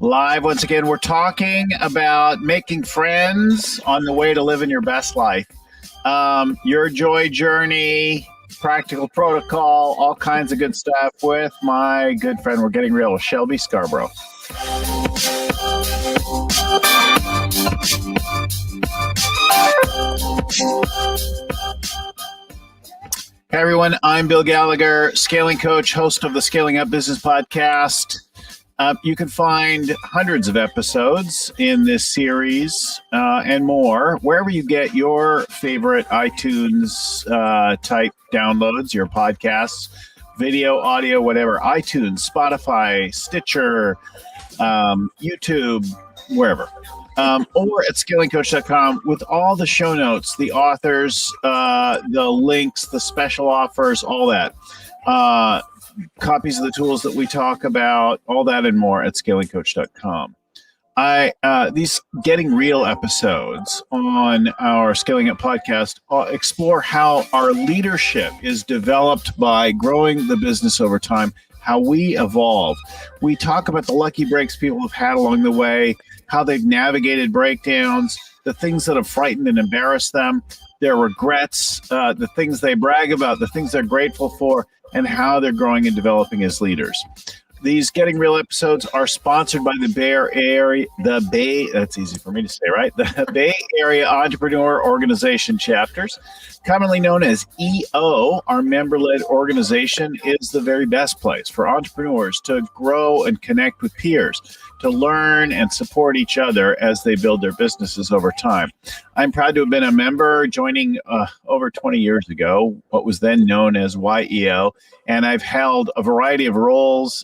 Live once again, we're talking about making friends on the way to living your best life. Your joy journey, practical protocol, all kinds of good stuff with my good friend. We're getting real with Shelby Scarbrough. Hey everyone, I'm Bill Gallagher, scaling coach, host of the Scaling Up Business Podcast. You can find hundreds of episodes in this series and more wherever you get your favorite iTunes type downloads, your podcasts, video, audio, whatever. iTunes, Spotify, Stitcher, YouTube, wherever. Or at scalingcoach.com with all the show notes, the authors, the links, the special offers, all that. Copies of the tools that we talk about, all that and more at scalingcoach.com. These Getting Real episodes on our Scaling Up podcast explore how our leadership is developed by growing the business over time, how we evolve. We talk about the lucky breaks people have had along the way, how they've navigated breakdowns, the things that have frightened and embarrassed them, their regrets, the things they brag about, the things they're grateful for, and how they're growing and developing as leaders. These Getting Real episodes are sponsored by the that's easy for me to say, right? The Bay Area Entrepreneur Organization chapters, commonly known as EO. Our member-led organization is the very best place for entrepreneurs to grow and connect with peers, to learn and support each other as they build their businesses over time. I'm proud to have been a member, joining over 20 years ago, what was then known as YEO, and I've held a variety of roles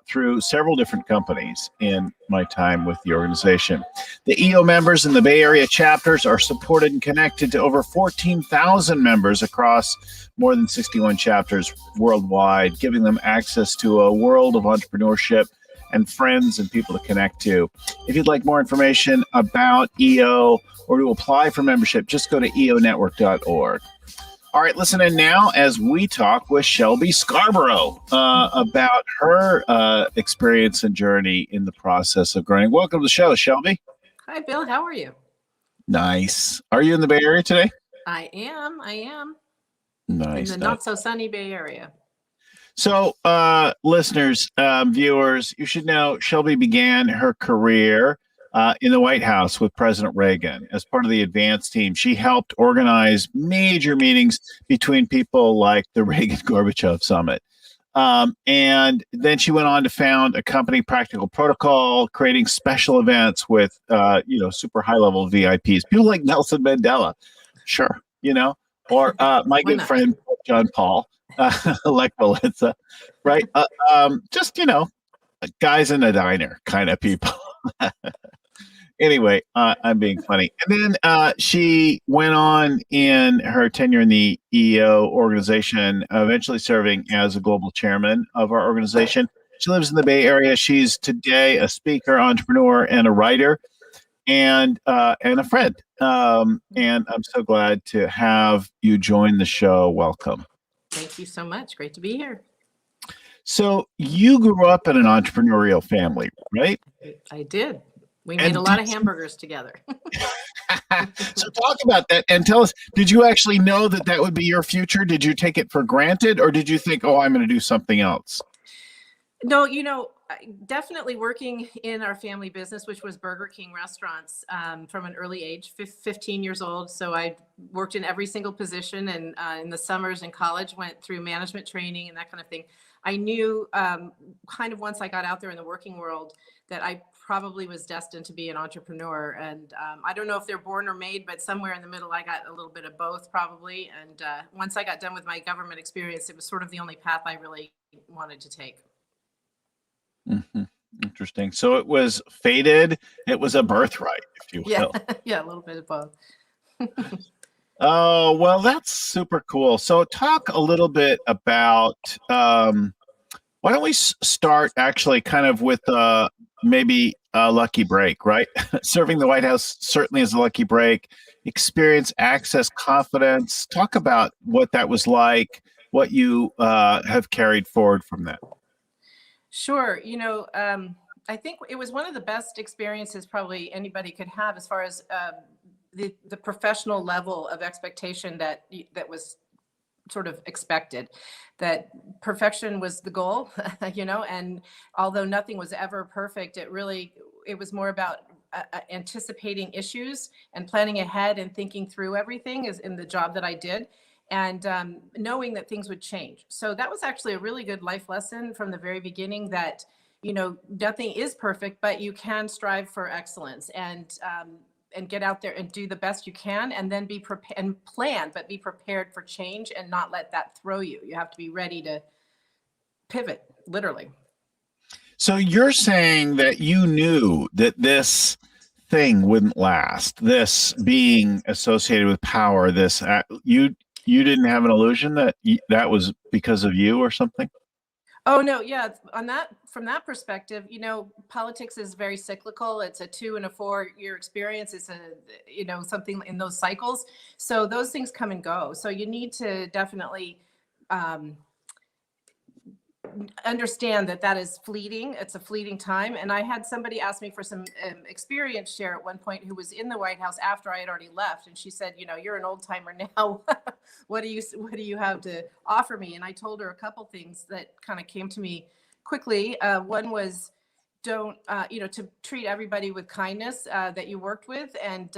through several different companies in my time with the organization. The EO members in the Bay Area chapters are supported and connected to over 14,000 members across more than 61 chapters worldwide, giving them access to a world of entrepreneurship and friends and people to connect to. If you'd like more information about EO or to apply for membership, just go to eonetwork.org. All right, listen in now as we talk with Shelby Scarbrough about her experience and journey in the process of growing. Welcome to the show, Shelby. Hi, Bill. How are you? Nice. Are you in the Bay Area today? I am. Nice. In the not so sunny Bay Area. So, listeners, viewers, you should know Shelby began her career in the White House with President Reagan as part of the advance team. She helped organize major meetings between people like the Reagan-Gorbachev summit. And then she went on to found a company, Practical Protocol, creating special events with, super high-level VIPs, people like Nelson Mandela, sure, or my good friend, John Paul. Like Melissa, right? Just, guys in a diner kind of people. Anyway, I'm being funny. And then she went on in her tenure in the EO organization, eventually serving as a global chairman of our organization. She lives in the Bay Area. She's today a speaker, entrepreneur, and a writer, and a friend. And I'm so glad to have you join the show. Welcome. Thank you so much. Great to be here. So you grew up in an entrepreneurial family, right? I did. We made a lot of hamburgers together. So talk about that and tell us, did you actually know that would be your future? Did you take it for granted, or did you think, I'm going to do something else? No, definitely working in our family business, which was Burger King restaurants from an early age, 15 years old. So I worked in every single position, and in the summers in college went through management training and that kind of thing. I knew kind of once I got out there in the working world that I probably was destined to be an entrepreneur. And I don't know if they're born or made, but somewhere in the middle, I got a little bit of both probably. And once I got done with my government experience, it was sort of the only path I really wanted to take. Mm-hmm. Interesting. So it was fated. It was a birthright, if you will. Yeah, a little bit of both. Oh, well, that's super cool. So talk a little bit about, why don't we start actually kind of with maybe a lucky break, right? Serving the White House certainly is a lucky break. Experience, access, confidence. Talk about what that was like, what you have carried forward from that. Sure. I think it was one of the best experiences probably anybody could have as far as the professional level of expectation that was sort of expected, that perfection was the goal, and although nothing was ever perfect, it was more about anticipating issues and planning ahead and thinking through everything is in the job that I did, and knowing that things would change. So that was actually a really good life lesson from the very beginning, that nothing is perfect, but you can strive for excellence, and get out there and do the best you can, and then be prepared and plan, but be prepared for change and not let that throw you. You have to be ready to pivot, literally. So you're saying that you knew that this thing wouldn't last, this being associated with power, this you didn't have an illusion that that was because of you or something? Oh no, yeah. From that perspective, politics is very cyclical. It's a 2 and a 4 year experience. It's something in those cycles. So those things come and go. So you need to definitely understand that is fleeting. It's a fleeting time. And I had somebody ask me for some experience share at one point, who was in the White House after I had already left, and she said, "You're an old timer now. What do you have to offer me?" And I told her a couple things that kind of came to me quickly. One was, don't to treat everybody with kindness that you worked with, and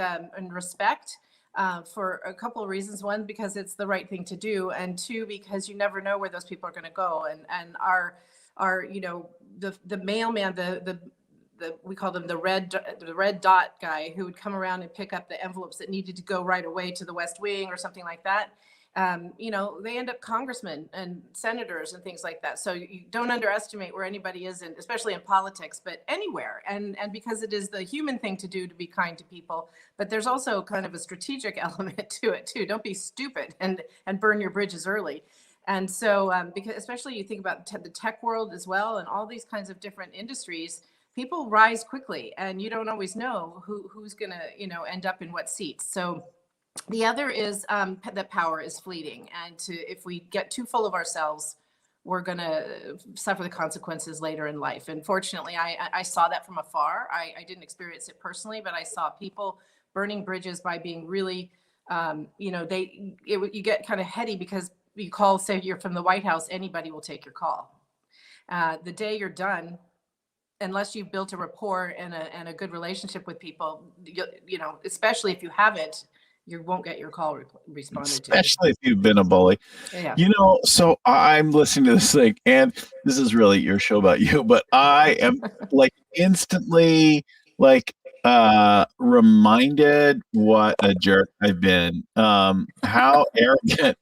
respect. For a couple of reasons. One, because it's the right thing to do, and two, because you never know where those people are going to go. And our the mailman, the we call them the red dot guy, who would come around and pick up the envelopes that needed to go right away to the West Wing or something like that. They end up congressmen and senators and things like that. So you don't underestimate where anybody is, especially in politics, but anywhere. And because it is the human thing to do, to be kind to people, but there's also kind of a strategic element to it too. Don't be stupid and burn your bridges early. And so, because especially you think about the tech world as well, and all these kinds of different industries, people rise quickly, and you don't always know who's going to, end up in what seats. So the other is that power is fleeting, and if we get too full of ourselves, we're going to suffer the consequences later in life. And fortunately, I saw that from afar. I didn't experience it personally, but I saw people burning bridges by being really, you get kind of heady, because you call, say you're from the White House, anybody will take your call. The day you're done, unless you've built a rapport and a good relationship with people, especially if you haven't, you won't get your call responded to. Especially if you've been a bully. Yeah. So I'm listening to this thing, and this is really your show about you, but I am like instantly reminded what a jerk I've been, how arrogant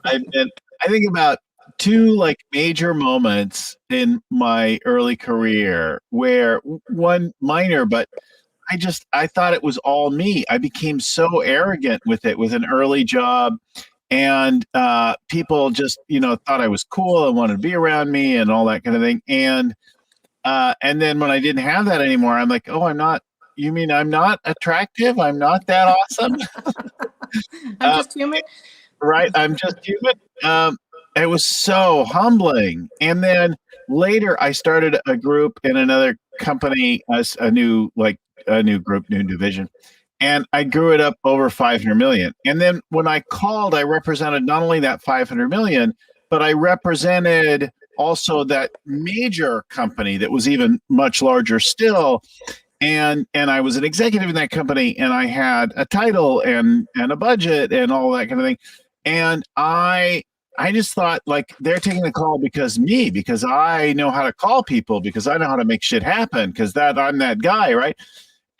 I've been. I think about two major moments in my early career, where one minor, but I thought it was all me. I became so arrogant with an early job, and people just, thought I was cool and wanted to be around me and all that kind of thing. And then when I didn't have that anymore, I'm like, oh, I'm not. You mean I'm not attractive? I'm not that awesome? I'm just human. Right. I'm just human. It was so humbling. And then later I started a group in another company, as a new group, new division. And I grew it up over 500 million. And then when I called, I represented not only that 500 million, but I represented also that major company that was even much larger still. And I was an executive in that company, and I had a title and a budget and all that kind of thing. And I just thought, they're taking the call because I know how to call people, because I know how to make shit happen, because I'm that guy, right?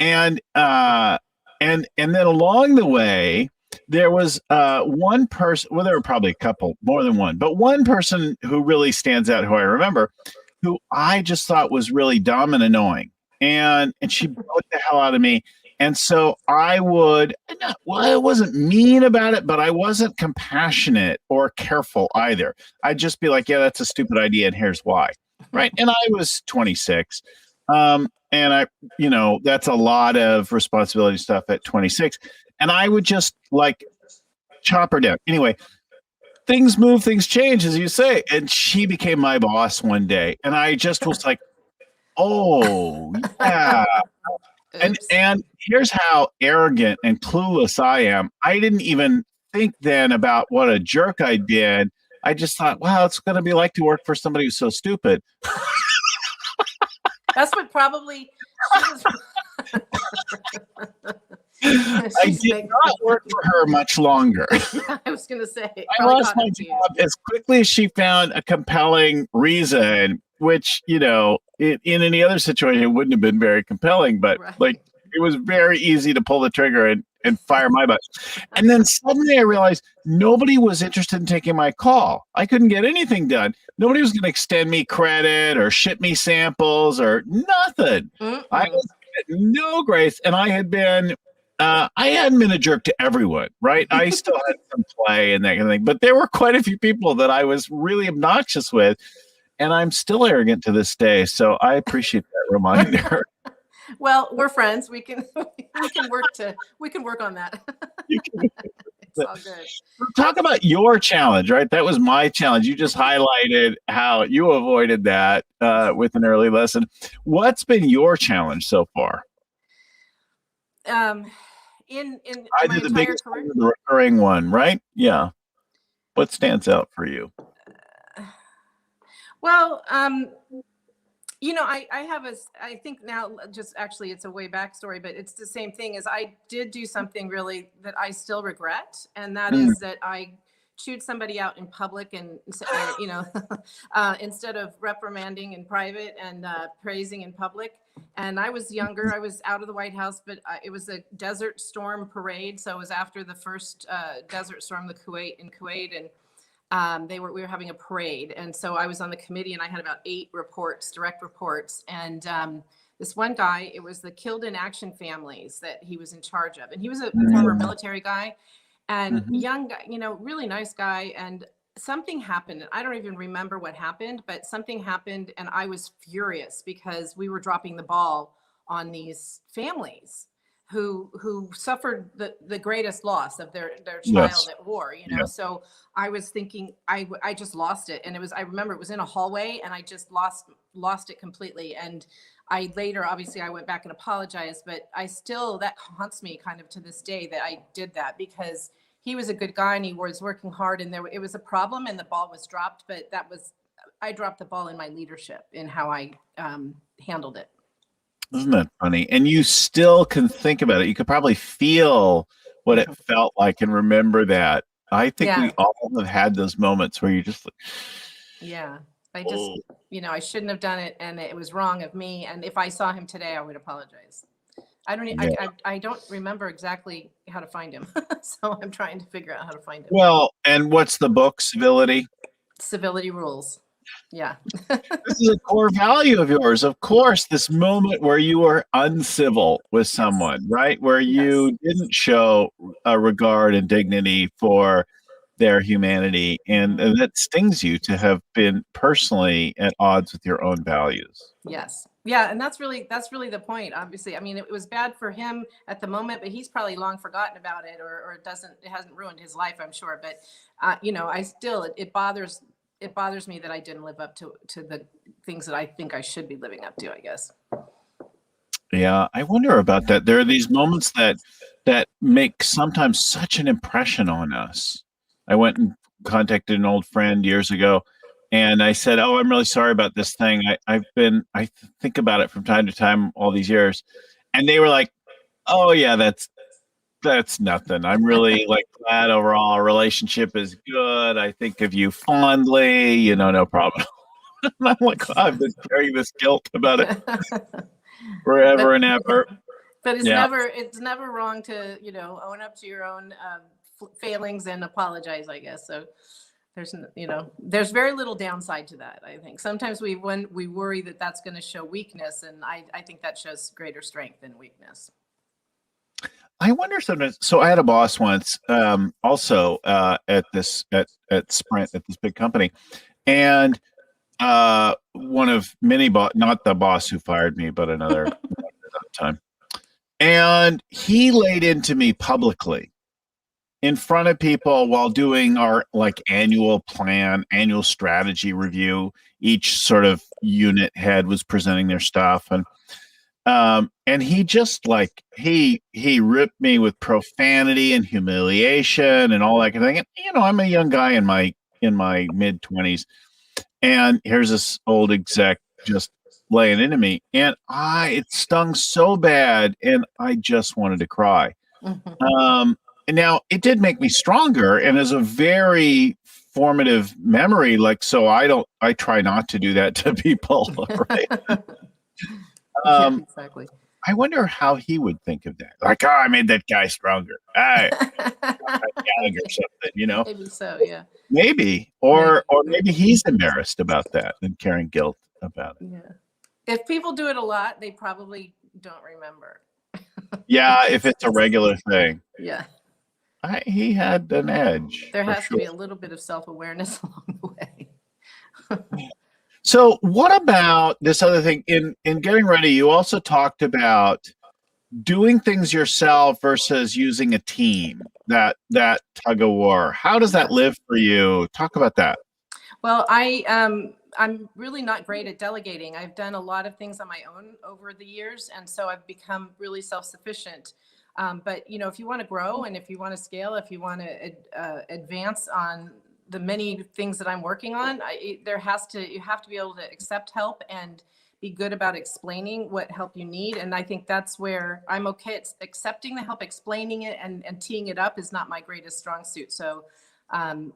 And then along the way, there was one person. Well, there were probably a couple, more than one, but one person who really stands out, who I remember, who I just thought was really dumb and annoying, and she bugged the hell out of me. And so I wasn't mean about it, but I wasn't compassionate or careful either. I'd just be like, yeah, that's a stupid idea, and here's why. Right. And I was 26. And that's a lot of responsibility stuff at 26. And I would just chop her down. Anyway, things move, things change, as you say. And she became my boss one day. And I just was like, Oh, yeah. Oops. And here's how arrogant and clueless I am. I didn't even think then about what a jerk I'd been. I just thought, wow, it's going to be like to work for somebody who's so stupid. That's what probably she was. I did not work for her much longer. Yeah, I was going to say. I lost my job as quickly as she found a compelling reason, which, in any other situation, it wouldn't have been very compelling, but Right. it was very easy to pull the trigger and fire my butt. And then suddenly I realized nobody was interested in taking my call. I couldn't get anything done. Nobody was going to extend me credit or ship me samples or nothing. I was getting no grace. And I hadn't been a jerk to everyone, right? I still had some play and that kind of thing, but there were quite a few people that I was really obnoxious with, and I'm still arrogant to this day. So I appreciate that reminder. Well, we're friends. We can work on that. It's all good. Talk about your challenge, right? That was my challenge. You just highlighted how you avoided that with an early lesson. What's been your challenge so far? In I my did the entire biggest career, one, the recurring one, right? Yeah. What stands out for you? well, I have I think now, just actually it's a way back story, but it's the same thing as I did do something really that I still regret. And that is that I chewed somebody out in public and, instead of reprimanding in private and praising in public. And I was younger, I was out of the White House, but it was a Desert Storm parade. So it was after the first Desert Storm, in Kuwait. And we were having a parade, and so I was on the committee, and I had about 8 direct reports, and this one guy, it was the killed in action families that he was in charge of, and he was a former military guy, and young guy, really nice guy, and something happened, and I don't even remember what happened, but something happened, and I was furious because we were dropping the ball on these families who suffered the greatest loss of their child at war, So I was thinking I just lost it. And I remember it was in a hallway, and I just lost it completely. And I later, obviously I went back and apologized, but that haunts me kind of to this day that I did that, because he was a good guy and he was working hard, and it was a problem and the ball was dropped, but I dropped the ball in my leadership in how I handled it. Isn't that funny? And you still can think about it. You could probably feel what it felt like and remember that. I think we all have had those moments where you just like, yeah, I just, I shouldn't have done it, and it was wrong of me. And if I saw him today, I would apologize. I don't remember exactly how to find him. So I'm trying to figure out how to find him. Well, and what's the book? Civility? Civility Rules. Yeah. This is a core value of yours. Of course, this moment where you were uncivil with someone, right? Where you didn't show a regard and dignity for their humanity. And that stings you to have been personally at odds with your own values. Yes. Yeah. And that's really the point. Obviously, I mean, it was bad for him at the moment, but he's probably long forgotten about it, or it hasn't ruined his life, I'm sure. But, it bothers me that I didn't live up to the things that I think I should be living up to, I guess. Yeah, I wonder about that. There are these moments that make sometimes such an impression on us. I went and contacted an old friend years ago, and I said, "Oh, I'm really sorry about this thing. I think about it from time to time all these years," and they were like, "Oh yeah, that's nothing. I'm really glad overall our relationship is good. I think of you fondly, no problem." And I'm like, I've been carrying this guilt about it forever and ever. But it's never wrong to, own up to your own failings and apologize, I guess. So there's very little downside to that. I think sometimes we worry that that's going to show weakness, and I think that shows greater strength than weakness. I wonder sometimes. So I had a boss once, also at Sprint, at this big company, and one of many not the boss who fired me, but another time. And he laid into me publicly in front of people while doing our like annual strategy review. Each sort of unit head was presenting their stuff, and he just like he ripped me with profanity and humiliation and all that kind of thing. And, you know, I'm a young guy in my mid-20s, and here's this old exec just laying into me, and it stung so bad, and I just wanted to cry. And now it did make me stronger, and is a very formative memory. Like, so I try not to do that to people, right? Yeah, exactly. I wonder how he would think of that. Like, oh, I made that guy stronger. Or something, you know? Maybe so, yeah. Maybe, or maybe he's embarrassed about that and carrying guilt about it. Yeah. If people do it a lot, they probably don't remember. Yeah, if it's a regular thing. Yeah. He had an edge. There has to be a little bit of self-awareness along the way. So what about this other thing? In getting ready, you also talked about doing things yourself versus using a team, that tug of war. How does that live for you? Talk about that. Well, I'm really not great at delegating. I've done a lot of things on my own over the years, and so I've become really self-sufficient. But you know, if you want to grow and if you want to scale, if you want to advance on the many things that I'm working on, you have to be able to accept help and be good about explaining what help you need. And I think that's where I'm okay. It's accepting the help, explaining it, and teeing it up is not my greatest strong suit. So I'm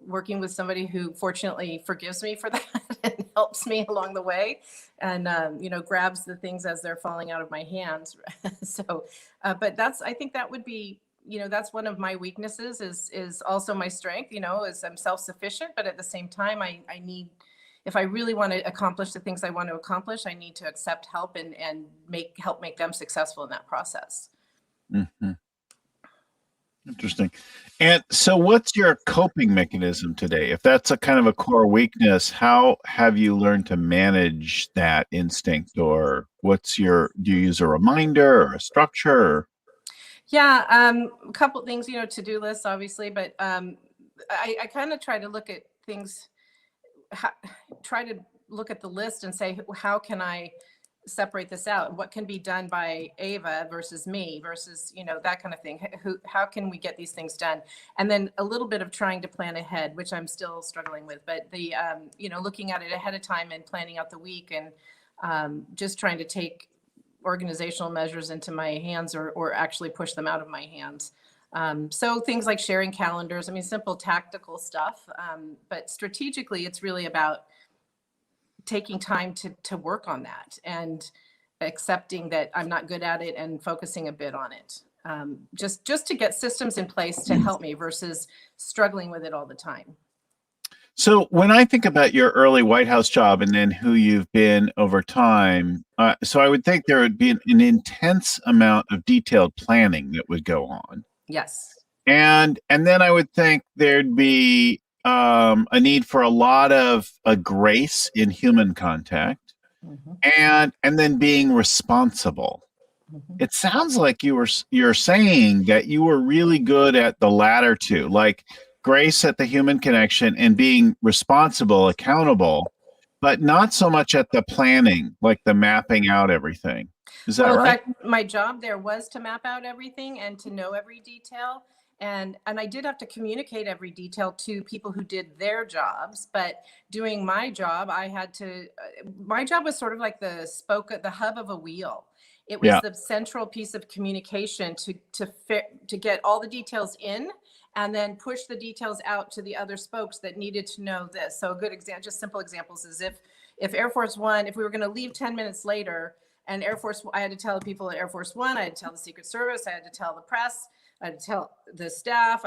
working with somebody who fortunately forgives me for that and helps me along the way, and you know, grabs the things as they're falling out of my hands. So, but I think that would be, you know, that's one of my weaknesses is also my strength, you know, is I'm self-sufficient, but at the same time, I need, if I really want to accomplish the things I want to accomplish, I need to accept help and help make them successful in that process. Mm-hmm. Interesting. And so what's your coping mechanism today? If that's a kind of a core weakness, how have you learned to manage that instinct? Or do you use a reminder or a structure? Or? Yeah, a couple things, you know, to-do lists, obviously, but I kind of try to look at things, try to look at the list and say, how can I separate this out? What can be done by Ava versus me versus, you know, that kind of thing. How can we get these things done? And then a little bit of trying to plan ahead, which I'm still struggling with, but the, you know, looking at it ahead of time and planning out the week, and just trying to take organizational measures into my hands, or actually push them out of my hands. So things like sharing calendars, I mean, simple tactical stuff, but strategically, it's really about taking time to work on that and accepting that I'm not good at it and focusing a bit on it. Just to get systems in place to help me versus struggling with it all the time. So when I think about your early White House job and then who you've been over time, so I would think there would be an intense amount of detailed planning that would go on. Yes. And then I would think there'd be a need for a lot of grace in human contact, and then being responsible. It sounds like you're saying that you were really good at the latter two, like grace at the human connection and being responsible, accountable, but not so much at the planning, like the mapping out everything. Is that right? In fact, my job there was to map out everything and to know every detail. And I did have to communicate every detail to people who did their jobs, but doing my job, I had to, my job was sort of like the hub of a wheel. It was the central piece of communication to get all the details in, and then push the details out to the other spokes that needed to know this. So a good example, just simple examples, is if Air Force One, if we were going to leave 10 minutes later, and I had to tell the people at Air Force One, I had to tell the Secret Service, I had to tell the press, I had to tell the staff,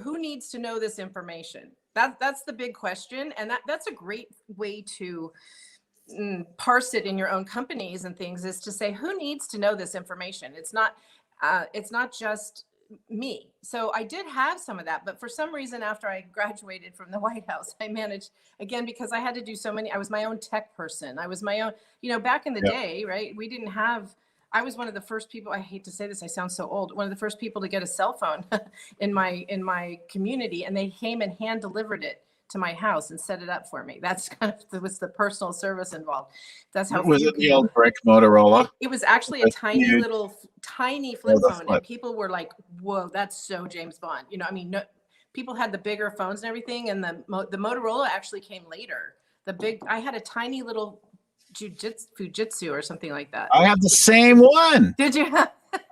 who needs to know this information? That's the big question. And that's a great way to parse it in your own companies and things, is to say, who needs to know this information? It's not just me. So I did have some of that, but for some reason, after I graduated from the White House, I managed, again, because I had to do so many, I was my own tech person. I was my own, back in the day, right? We didn't have I was one of the first people, I hate to say this, I sound so old, one of the first people to get a cell phone in my community, and they came and hand delivered it to my house and set it up for me. That's kind of was the personal service involved. That's how Was few it the people. old brick Motorola? It was actually a That's tiny huge. little tiny flip the phone, flip. and people were like, "Whoa, that's so James Bond." You know, I mean, no, people had the bigger phones and everything, and the Motorola actually came later. The big, I had a tiny little Fujitsu or something like that. I have the same one. Did you?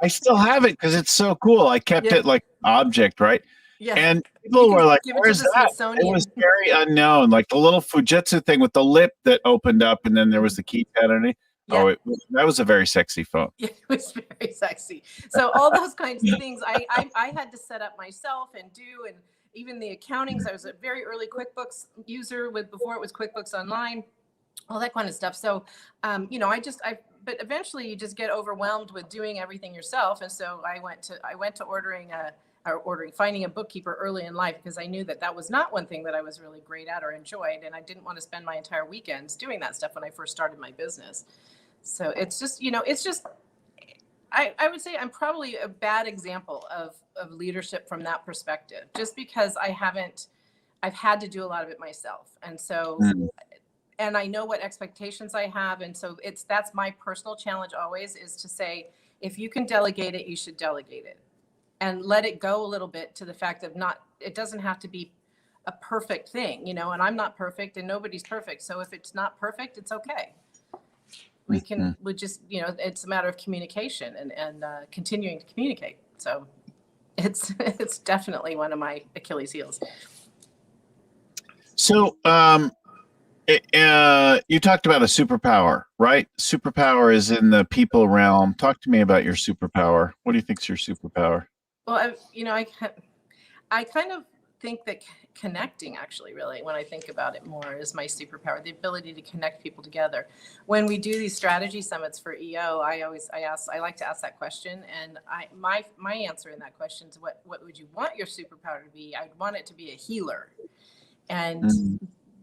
I still have it because it's so cool. I kept Yeah. it like object, right? Yeah. And You people can were like, give it to "Where's the that?" It Smithsonian. was very unknown, like the little Fujitsu thing with the lip that opened up, and then there was the keypad underneath. Yeah. That was a very sexy phone. Yeah, it was very sexy. So all those kinds of things I had to set up myself and do, and even the accountings. I was a very early QuickBooks user before it was QuickBooks Online, all that kind of stuff. So, you know, but eventually you just get overwhelmed with doing everything yourself. And so I went to finding a bookkeeper early in life, because I knew that was not one thing that I was really great at or enjoyed. And I didn't want to spend my entire weekends doing that stuff when I first started my business. So it's just, you know, I would say I'm probably a bad example of leadership from that perspective, just because I've had to do a lot of it myself. And so, and I know what expectations I have. And so that's my personal challenge always, is to say, if you can delegate it, you should delegate it, and let it go a little bit to the fact of it doesn't have to be a perfect thing, you know, and I'm not perfect and nobody's perfect. So if it's not perfect, it's okay. We just, you know, it's a matter of communication and continuing to communicate. So it's definitely one of my Achilles heels. So, you talked about a superpower, right? Superpower is in the people realm. Talk to me about your superpower. What do you think is your superpower? Well, I kind of think that connecting, actually, really, when I think about it more, is my superpower, the ability to connect people together. When we do these strategy summits for EO, I like to ask that question. And my answer in that question is, what would you want your superpower to be? I'd want it to be a healer. And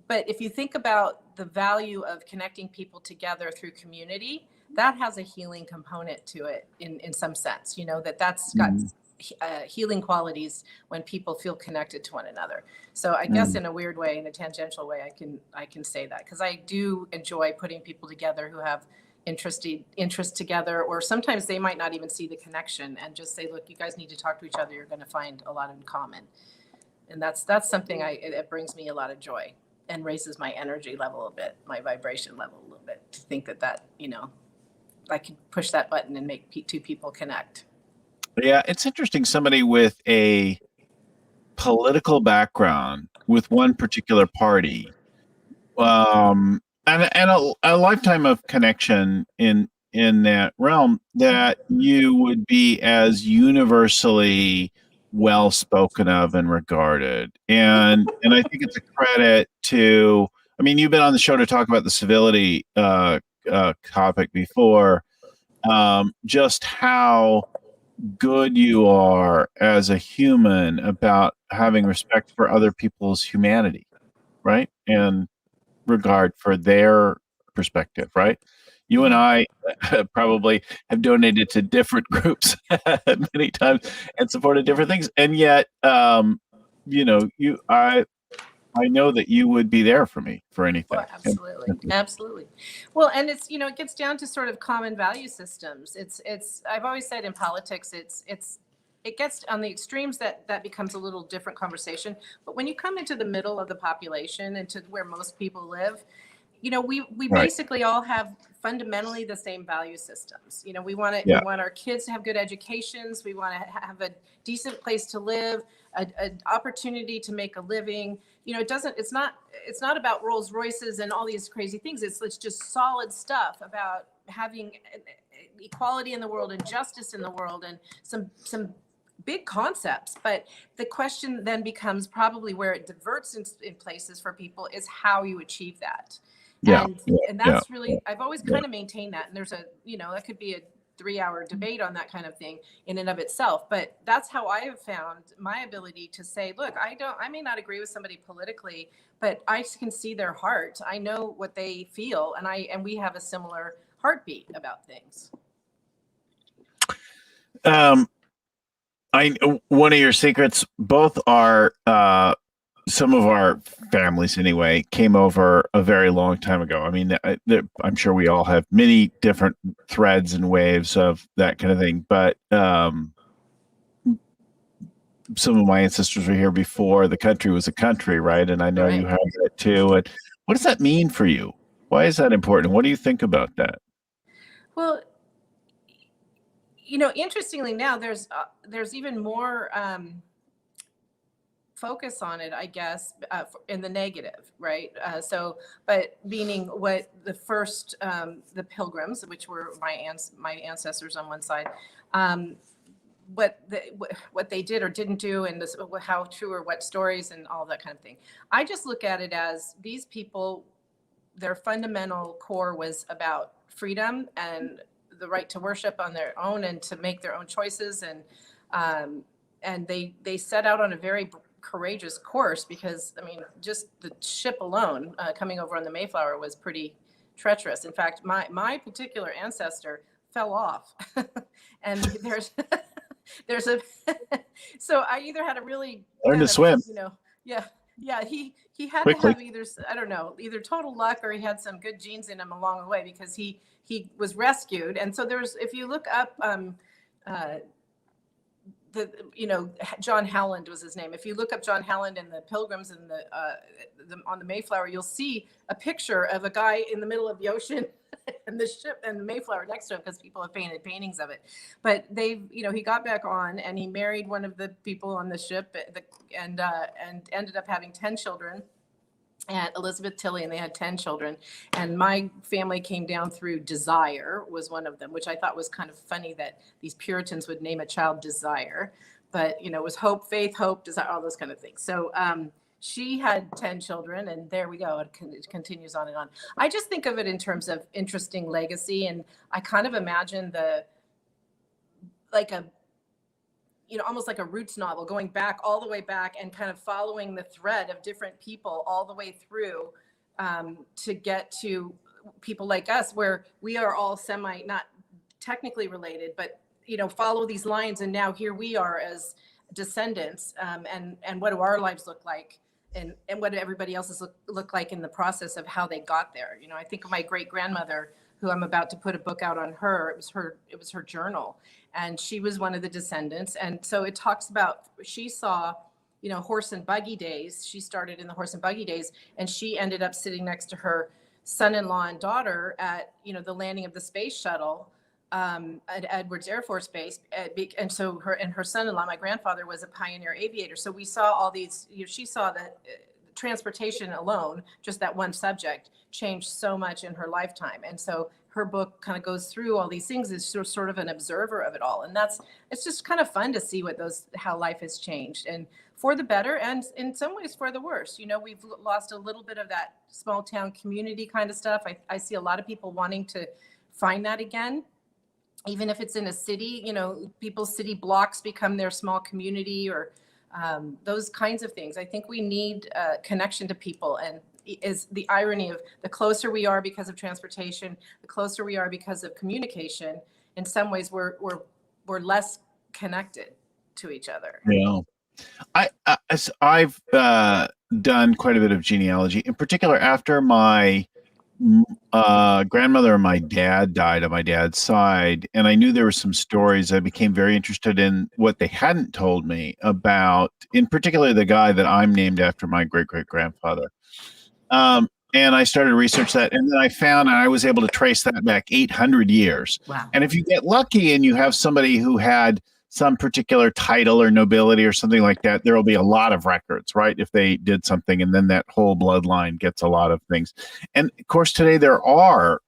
but if you think about the value of connecting people together through community, that has a healing component to it in some sense, you know, that's got healing qualities when people feel connected to one another. So I guess in a weird way, in a tangential way, I can say that, because I do enjoy putting people together who have interest together, or sometimes they might not even see the connection, and just say, look, you guys need to talk to each other. You're going to find a lot in common. And that's something it brings me a lot of joy and raises my energy level a bit, my vibration level a little bit, to think that, you know, I could push that button and make two people connect. Yeah, it's interesting. Somebody with a political background with one particular party, and a lifetime of connection in that realm, that you would be as universally well spoken of and regarded. And I think it's a credit to. I mean, you've been on the show to talk about the civility topic before. Just how good you are as a human about having respect for other people's humanity, right? And regard for their perspective, right? You and I probably have donated to different groups many times and supported different things. And yet, you know, I know that you would be there for me for anything. Well, absolutely. Well, and it's, you know, it gets down to sort of common value systems. I've always said in politics, it gets on the extremes that becomes a little different conversation. But when you come into the middle of the population and to where most people live, you know, we basically all have fundamentally the same value systems. You know, we want our kids to have good educations. We want to have a decent place to live, an opportunity to make a living. You know, it's not about Rolls Royces and all these crazy things. It's just solid stuff about having equality in the world and justice in the world, and some big concepts. But the question then becomes, probably where it diverts in places for people, is how you achieve that. And that's really, I've always kind of maintained that. And there's that could be a 3-hour debate on that kind of thing in and of itself. But that's how I have found my ability to say, look, I may not agree with somebody politically, but I can see their heart. I know what they feel. And we have a similar heartbeat about things. Um, one of your secrets, both are some of our families anyway came over a very long time ago. I mean, I'm sure we all have many different threads and waves of that kind of thing, but some of my ancestors were here before the country was a country, right? And I know you have that too. And what does that mean for you? Why is that important? What do you think about that? Well, interestingly now there's even more focus on it, I guess, in the negative, right? But meaning what the first, the Pilgrims, which were my ancestors on one side, what they did or didn't do, and how true or what stories and all that kind of thing. I just look at it as these people, their fundamental core was about freedom and the right to worship on their own and to make their own choices, and they set out on a very courageous course, because I mean, just the ship alone coming over on the Mayflower was pretty treacherous. In fact, my particular ancestor fell off, and there's a so I either had a really learn to swim, yeah, he had quickly. to have either, I don't know, either total luck or he had some good genes in him along the way, because he was rescued. And so there's, if you look up John Howland was his name. If you look up John Howland and the Pilgrims and on the Mayflower, you'll see a picture of a guy in the middle of the ocean and the ship and the Mayflower next to him, because people have painted paintings of it. But he got back on and he married one of the people on the ship, and ended up having 10 children. And Elizabeth Tilley, and they had 10 children. And my family came down through Desire, was one of them, which I thought was kind of funny that these Puritans would name a child Desire. But, it was hope, faith, hope, desire, all those kind of things. So she had 10 children, and there we go. It continues on and on. I just think of it in terms of interesting legacy. And I kind of imagine almost like a Roots novel, going back all the way back and kind of following the thread of different people all the way through to get to people like us, where we are all not technically related, but, follow these lines. And now here we are as descendants, and what do our lives look like? And what do everybody else's look like in the process of how they got there? I think of my great grandmother, who I'm about to put a book out on her. It was her journal, and she was one of the descendants. And so it talks about, she saw, horse and buggy days. She started in the horse and buggy days, and she ended up sitting next to her son-in-law and daughter at, the landing of the space shuttle at Edwards Air Force Base. And so her son-in-law, my grandfather, was a pioneer aviator. So we saw all these, she saw that transportation alone, just that one subject, changed so much in her lifetime. And so her book kind of goes through all these things as sort of an observer of it all. And it's just kind of fun to see how life has changed, and for the better, and in some ways for the worse. We've lost a little bit of that small town community kind of stuff. I see a lot of people wanting to find that again, even if it's in a city. People's city blocks become their small community, or those kinds of things. I think we need connection to people, and is the irony of the closer we are because of transportation, the closer we are because of communication. In some ways, we're less connected to each other. Yeah, I've done quite a bit of genealogy, in particular after my grandmother and my dad died on my dad's side, and I knew there were some stories. I became very interested in what they hadn't told me about, in particular, the guy that I'm named after, my great-great-grandfather. And I started to research that, and then I found, and I was able to trace that back 800 years. Wow. And if you get lucky and you have somebody who had some particular title or nobility or something like that, there will be a lot of records, right? If they did something, and then that whole bloodline gets a lot of things. And of course, today there are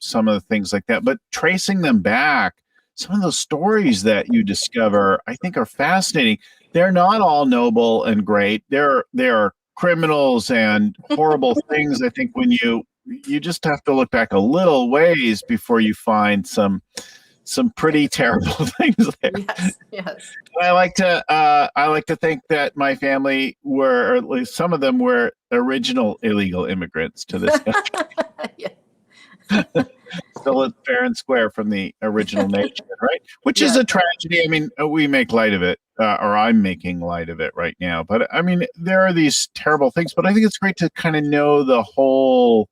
some of the things like that, but tracing them back, some of those stories that you discover, I think, are fascinating. They're not all noble and great. There are criminals and horrible things. I think when you just have to look back a little ways before you find some pretty terrible things there. Yes. I like to think that my family were, or at least some of them were, original illegal immigrants to this country. still fair and square from the original nation, right? Which is Yeah. a tragedy. I mean, we make light of it, or I'm making light of it right now. But I mean, there are these terrible things. But I think it's great to kind of know the whole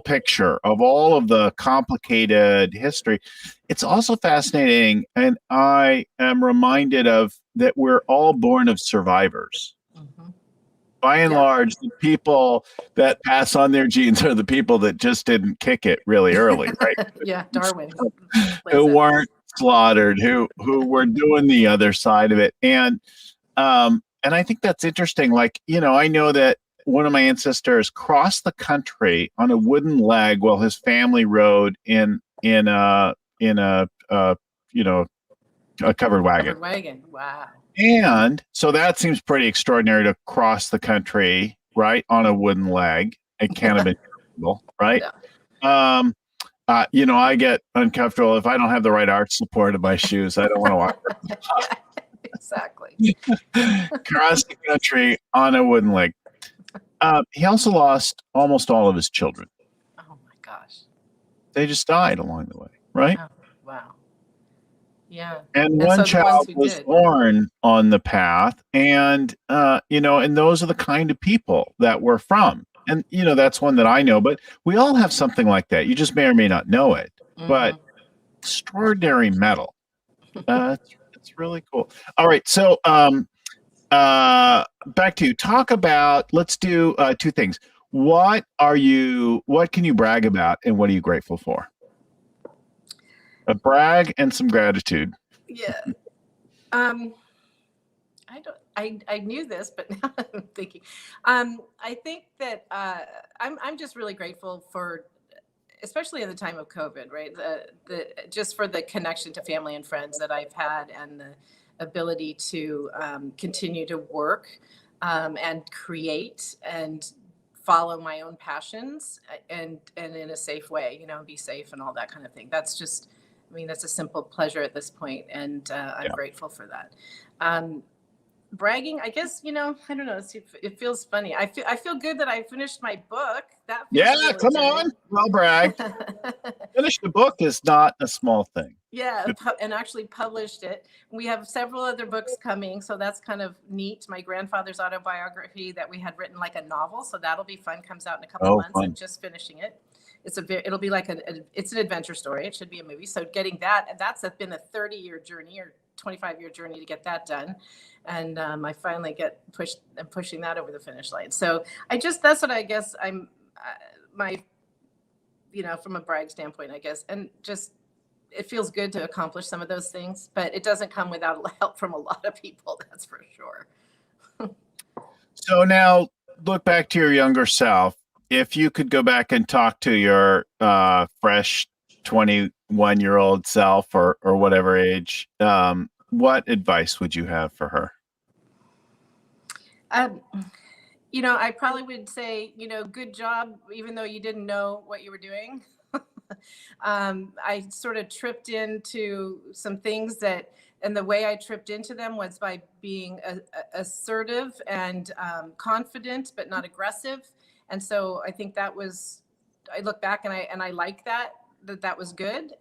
picture of all of the complicated history. It's also fascinating, and I am reminded of that we're all born of survivors. Mhm. By and Yeah. large, the people that pass on their genes are the people that just didn't kick it really early, right? Yeah, Darwin. Who weren't slaughtered, who were doing the other side of it. And I think that's interesting. Like, I know that one of my ancestors crossed the country on a wooden leg while his family rode in a covered wagon. Covered wagon. Wow. And so that seems pretty extraordinary to cross the country, right, on a wooden leg. It can't have been comfortable, right? Yeah. I get uncomfortable if I don't have the right arch support of my shoes. I don't want to walk. Yeah, exactly. Across the country on a wooden leg. He also lost almost all of his children. Oh my gosh. They just died along the way, right? Oh, wow. Yeah. And so one the child ones who was did. born on the path, and and those are the kind of people that we're from. And that's one that I know, but we all have something like that. You just may or may not know it, but Mhm. extraordinary metal. It's really cool. All right, so back to you. Talk about. Let's do two things. What can you brag about, and what are you grateful for? A brag and some gratitude. Yeah. I knew this, but now I'm thinking. I think that I'm just really grateful for, especially in the time of COVID, right? The just for the connection to family and friends that I've had, and the ability to continue to work and create and follow my own passions, and in a safe way, be safe and all that kind of thing. That's just, I mean, that's a simple pleasure at this point, and I'm Yeah. grateful for that. Um, Bragging, I guess, I don't know, it feels funny. I feel good that I finished my book. That feels Yeah, really come good. on. Well bragged. Finish the book is not a small thing. Yeah, and actually published it. We have several other books coming, so that's kind of neat. My grandfather's autobiography that we had written like a novel, so that'll be fun. Comes out in a couple Oh, months. fun. I'm just finishing it. It'll be like it's an adventure story. It should be a movie. So getting that's been a 30-year journey or 25-year journey to get that done, and I finally I'm pushing that over the finish line. So that's what I guess I'm my from a brag standpoint, I guess, and just it feels good to accomplish some of those things, but it doesn't come without help from a lot of people. That's for sure. So now look back to your younger self. If you could go back and talk to your fresh 21-year-old self or whatever age, what advice would you have for her? I probably would say, good job, even though you didn't know what you were doing. I sort of tripped into some things and the way I tripped into them was by being assertive and confident, but not aggressive. And so I think I look back and I like that was good.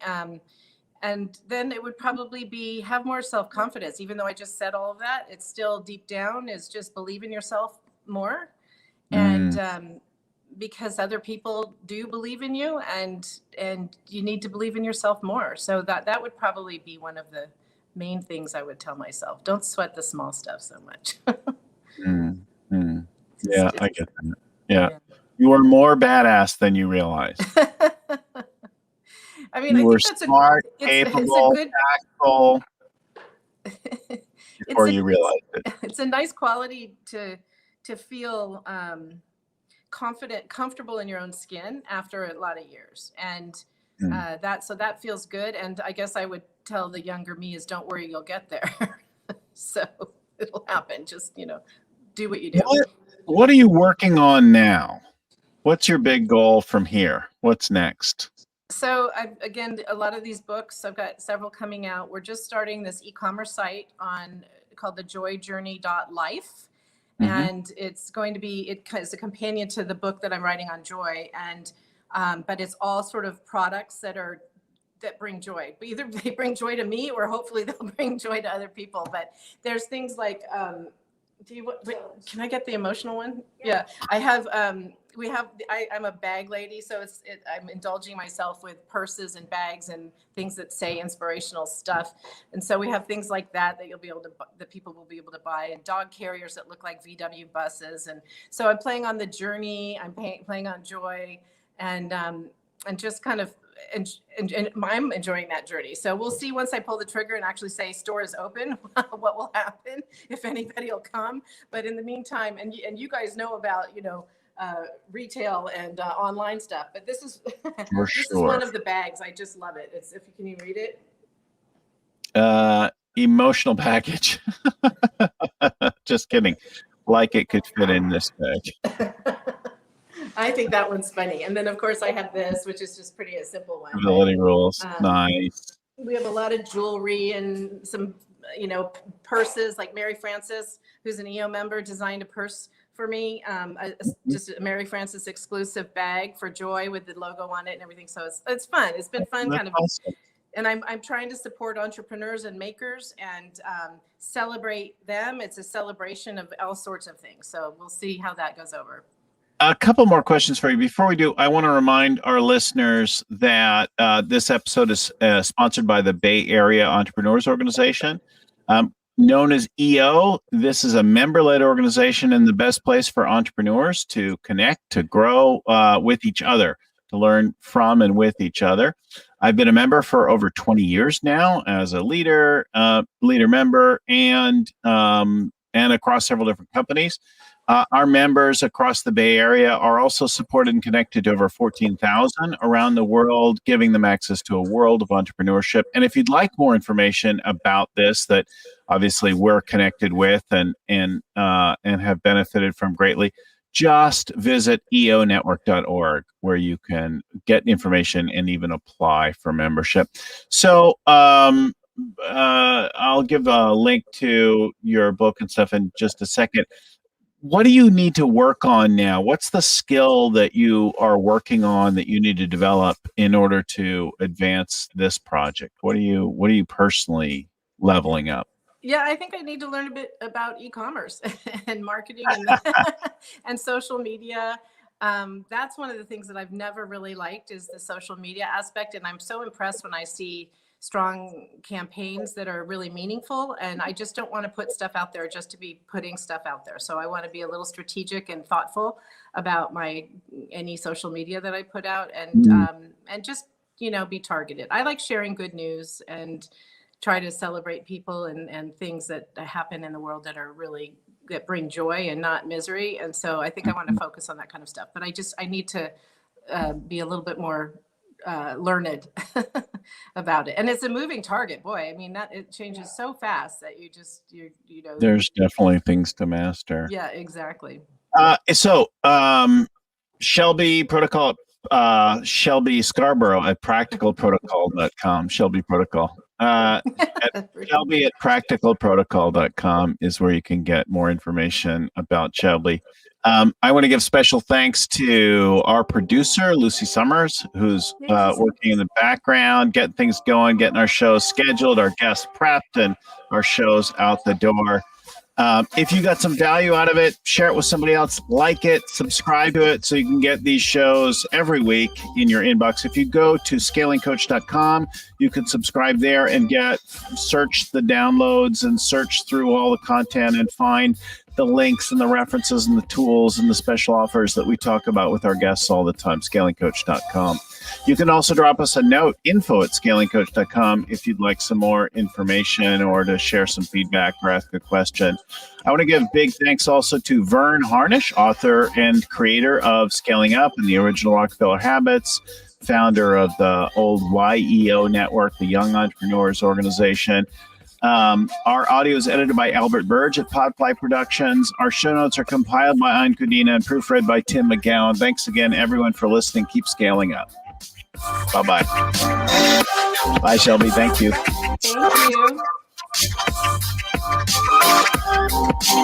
And then it would probably be have more self-confidence. Even though I just said all of that, it's still deep down is just believe in yourself more. And because other people do believe in you, and you need to believe in yourself more. So that would probably be one of the main things I would tell myself. Don't sweat the small stuff so much. Yeah, I get that. Yeah. You were more badass than you realized. I mean, You I were think that's smart, it's a capable, good tactful before you realized it. It's a nice quality to feel confident, comfortable in your own skin after a lot of years. And that feels good. And I guess I would tell the younger me is don't worry, you'll get there. So it'll happen. Just, do what you do. What are you working on now? What's your big goal from here? What's next? So again, a lot of these books, I've got several coming out. We're just starting this e-commerce site called thejoyjourney.life. And it's going to be, it is a companion to the book that I'm writing on joy. And but it's all sort of products that bring joy. Either they bring joy to me, or hopefully they'll bring joy to other people. But there's things like, can I get the emotional one? Yeah, I have. I'm a bag lady, so I'm indulging myself with purses and bags and things that say inspirational stuff. And so we have things like that that people will be able to buy, and dog carriers that look like VW buses. And so I'm playing on the journey. I'm playing on joy, and just kind of. And I'm enjoying that journey. So we'll see once I pull the trigger and actually say store is open, what will happen, if anybody will come. But in the meantime, and you guys know about, retail and online stuff, but this is this is one of the bags. I just love it. It's, if you can even read it. Emotional package. Just kidding. Like it could fit in this bag. I think that one's funny. And then, of course, I have this, which is just a simple one. Ability rules. Nice. We have a lot of jewelry and some, purses, like Mary Frances, who's an EO member, designed a purse for me. Just a Mary Frances exclusive bag for joy with the logo on it and everything. So it's fun. It's been fun. That's kind of awesome. And I'm trying to support entrepreneurs and makers and celebrate them. It's a celebration of all sorts of things. So we'll see how that goes over. A couple more questions for you. Before we do, I want to remind our listeners that this episode is sponsored by the Bay Area Entrepreneurs Organization, known as EO. This is a member-led organization and the best place for entrepreneurs to connect, to grow with each other, to learn from and with each other. I've been a member for over 20 years now as a leader member, and across several different companies. Our members across the Bay Area are also supported and connected to over 14,000 around the world, giving them access to a world of entrepreneurship. And if you'd like more information about this, that obviously we're connected with and have benefited from greatly, just visit eonetwork.org, where you can get information and even apply for membership. So I'll give a link to your book and stuff in just a second. What do you need to work on now? What's the skill that you are working on that you need to develop in order to advance this project? What are you personally leveling up? Yeah, I think I need to learn a bit about e-commerce and marketing and social media. That's one of the things that I've never really liked, is the social media aspect. And I'm so impressed when I see strong campaigns that are really meaningful. And I just don't want to put stuff out there just to be putting stuff out there. So I want to be a little strategic and thoughtful about any social media that I put out, and just, be targeted. I like sharing good news and try to celebrate people and things that happen in the world that bring joy and not misery. And so I think I want to focus on that kind of stuff, but I need to be a little bit more learned about it. And it's a moving target. Boy, I mean, that it changes so fast that there's definitely things to master. Yeah, exactly. So Shelby Protocol, Shelby Scarbrough at practicalprotocol.com, Shelby Protocol. Shelby at practicalprotocol.com is where you can get more information about Shelby. I want to give special thanks to our producer, Lucy Summers, who's working in the background, getting things going, getting our shows scheduled, our guests prepped, and our shows out the door. If you got some value out of it, share it with somebody else, like it, subscribe to it so you can get these shows every week in your inbox. If you go to scalingcoach.com, you can subscribe there and search the downloads and search through all the content and find the links and the references and the tools and the special offers that we talk about with our guests all the time, scalingcoach.com. You can also drop us a note, info@scalingcoach.com, if you'd like some more information or to share some feedback or ask a question. I want to give big thanks also to Vern Harnish, author and creator of Scaling Up and the Original Rockefeller Habits, founder of the old YEO Network, the Young Entrepreneurs Organization. Our audio is edited by Albert Burge at Podfly Productions. Our show notes are compiled by Ayn Kudina and proofread by Tim McGowan. Thanks again, everyone, for listening. Keep scaling up. Bye-bye. Bye, Shelby. Thank you. Thank you.